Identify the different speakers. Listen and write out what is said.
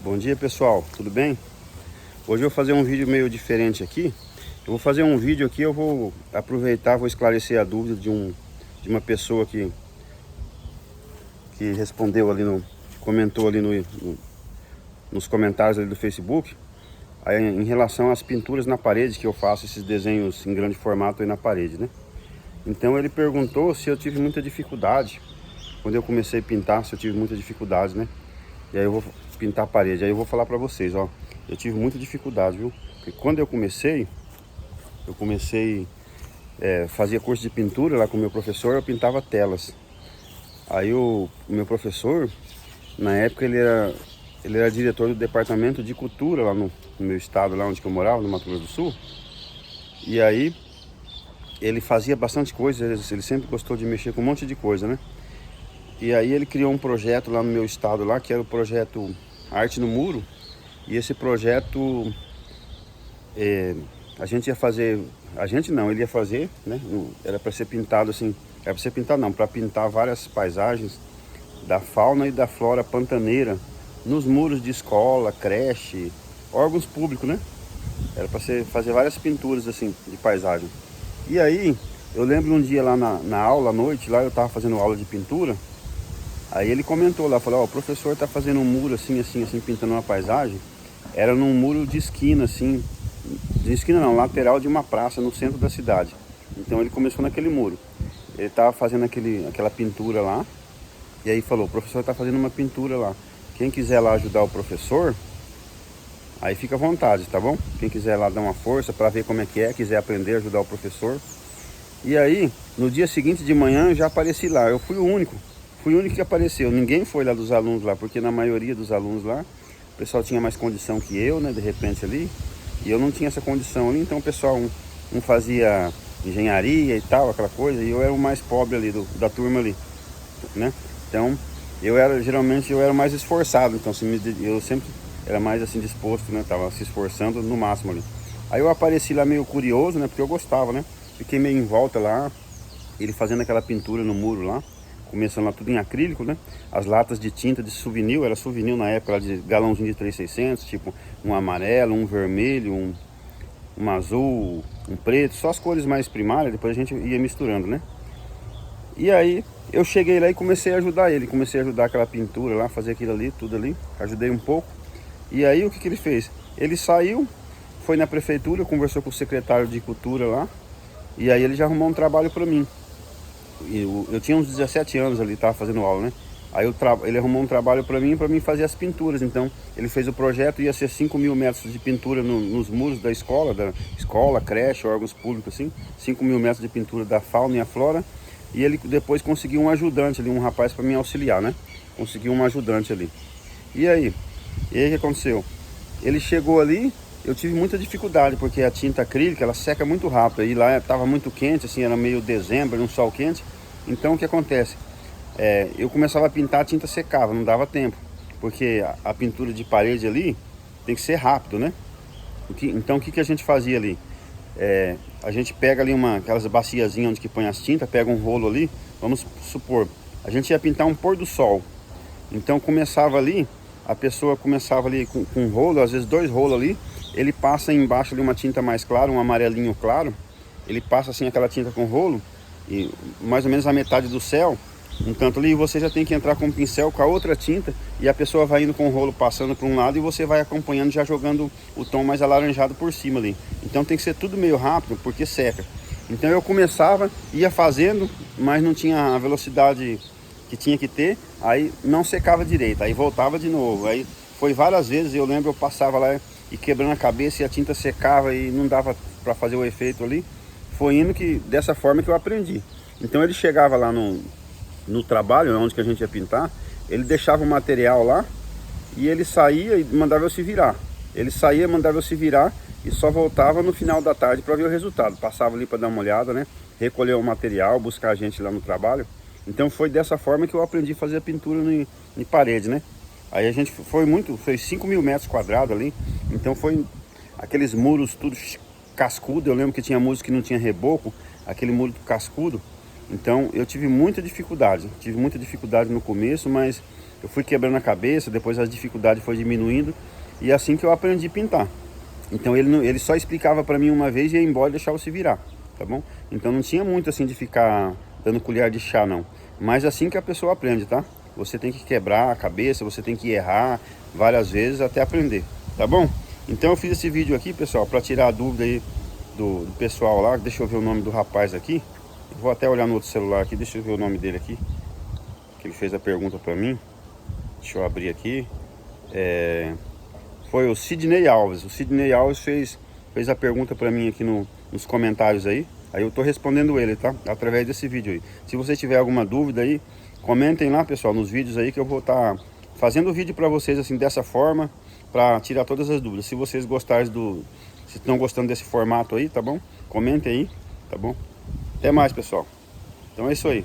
Speaker 1: Bom dia, pessoal, tudo bem? Hoje eu vou fazer um vídeo meio diferente aqui. Eu vou fazer um vídeo aqui, eu vou aproveitar, vou esclarecer a dúvida de uma pessoa que respondeu ali comentou ali nos comentários ali do Facebook, aí, em relação às pinturas na parede, que eu faço esses desenhos em grande formato aí na parede, né? Então ele perguntou se eu tive muita dificuldade quando eu comecei a pintar, se eu tive muita dificuldade, né? E aí eu vou pintar a parede. Aí eu vou falar pra vocês, ó, eu tive muita dificuldade, viu? Porque quando eu comecei fazia curso de pintura lá com o meu professor, eu pintava telas. Aí o meu professor, na época ele era diretor do departamento de cultura lá no meu estado, lá onde eu morava, no Mato Grosso do Sul. E aí ele fazia bastante coisa, ele sempre gostou de mexer com um monte de coisa, né? E aí ele criou um projeto lá no meu estado lá, que era o projeto Arte no Muro. E esse projeto a gente ia fazer, ele ia fazer, né? Era para ser pintado assim, era para ser pintado não, para pintar várias paisagens da fauna e da flora pantaneira nos muros de escola, creche, órgãos públicos, né? Era para fazer várias pinturas assim de paisagem. E aí eu lembro um dia lá na aula à noite, lá eu tava fazendo aula de pintura. Aí ele comentou lá, falou, ó, o professor tá fazendo um muro assim, pintando uma paisagem. Era num muro de esquina, assim, de esquina não, lateral de uma praça no centro da cidade. Então ele começou naquele muro. Ele tava fazendo aquela pintura lá. E aí falou, o professor tá fazendo uma pintura lá. Quem quiser lá ajudar o professor, aí fica à vontade, tá bom? Quem quiser lá dar uma força para ver como é que quiser aprender a ajudar o professor. E aí, no dia seguinte de manhã, eu já apareci lá. Eu fui o único que apareceu. Ninguém foi lá dos alunos lá, porque na maioria dos alunos lá, o pessoal tinha mais condição que eu, né, de repente ali. E eu não tinha essa condição ali, então o pessoal, um fazia engenharia e tal, aquela coisa, e eu era o mais pobre ali da turma ali, né? Então, geralmente eu era mais esforçado, então assim, eu sempre era mais assim disposto, né? Tava se esforçando no máximo ali. Aí eu apareci lá meio curioso, né? Porque eu gostava, né? Fiquei meio em volta lá, ele fazendo aquela pintura no muro lá, começando lá tudo em acrílico, né? As latas de tinta de souvenir, era souvenir na época lá de galãozinho de 3.600, tipo um amarelo, um vermelho, um azul, um preto, só as cores mais primárias, depois a gente ia misturando, né? E aí eu cheguei lá e comecei a ajudar ele, comecei a ajudar aquela pintura lá, fazer aquilo ali, tudo ali, ajudei um pouco. E aí o que ele fez? Ele saiu, foi na prefeitura, conversou com o secretário de cultura lá, e aí ele já arrumou um trabalho para mim. Eu tinha uns 17 anos ali, tava fazendo aula, né? Aí ele arrumou um trabalho para mim fazer as pinturas. Então ele fez o projeto, ia ser 5.000 metros de pintura nos muros da escola, creche, órgãos públicos assim, 5.000 metros de pintura da fauna e a flora. E ele depois conseguiu um ajudante ali, um rapaz para me auxiliar, né? Conseguiu um ajudante ali. E aí o que aconteceu? Ele chegou ali, eu tive muita dificuldade, porque a tinta acrílica, ela seca muito rápido. E lá estava muito quente, assim, era meio dezembro, um sol quente. Então o que acontece? Eu começava a pintar, a tinta secava, não dava tempo. Porque a pintura de parede ali tem que ser rápido, né? Então o que a gente fazia ali? A gente pega ali aquelas baciazinhas onde que põe as tintas, pega um rolo ali, vamos supor, a gente ia pintar um pôr do sol. Então começava ali, a pessoa começava ali com um rolo, às vezes 2 rolos ali, ele passa embaixo ali uma tinta mais clara, um amarelinho claro, ele passa assim aquela tinta com rolo, e mais ou menos a metade do céu, um canto ali, e você já tem que entrar com o pincel com a outra tinta, e a pessoa vai indo com o rolo passando para um lado, e você vai acompanhando, já jogando o tom mais alaranjado por cima ali. Então tem que ser tudo meio rápido, porque seca. Então eu começava, ia fazendo, mas não tinha a velocidade que tinha que ter, aí não secava direito, aí voltava de novo. Aí foi várias vezes, eu lembro, eu passava lá e quebrando a cabeça e a tinta secava e não dava para fazer o efeito ali. Foi indo dessa forma que eu aprendi. Então ele chegava lá no trabalho, onde que a gente ia pintar, ele deixava o material lá e ele saía e mandava eu se virar. Ele saía, mandava eu se virar e só voltava no final da tarde para ver o resultado. Passava ali para dar uma olhada, né? Recolher o material, buscar a gente lá no trabalho. Então foi dessa forma que eu aprendi a fazer a pintura em parede, né? Aí a gente foi 5.000 metros quadrados ali. Então foi aqueles muros tudo cascudo. Eu lembro que tinha muros que não tinha reboco, aquele muro cascudo. Então eu tive muita dificuldade no começo, mas eu fui quebrando a cabeça, depois as dificuldades foi diminuindo, e é assim que eu aprendi a pintar. Então ele só explicava para mim uma vez e ia embora e deixava se virar, tá bom? Então não tinha muito assim de ficar dando colher de chá não. Mas assim que a pessoa aprende, tá? Você tem que quebrar a cabeça, você tem que errar várias vezes até aprender, tá bom? Então eu fiz esse vídeo aqui, pessoal, para tirar a dúvida aí do pessoal lá. Deixa eu ver o nome do rapaz aqui. Eu vou até olhar no outro celular aqui, deixa eu ver o nome dele aqui, que ele fez a pergunta para mim. Deixa eu abrir aqui. Foi o Sidney Alves. O Sidney Alves fez a pergunta para mim aqui nos comentários aí. Aí eu tô respondendo ele, tá? Através desse vídeo aí. Se você tiver alguma dúvida aí, comentem lá, pessoal, nos vídeos aí, que eu vou estar fazendo o vídeo para vocês assim dessa forma, para tirar todas as dúvidas. Se vocês gostarem se estão gostando desse formato aí, tá bom? Comentem aí, tá bom? Até mais, pessoal. Então é isso aí.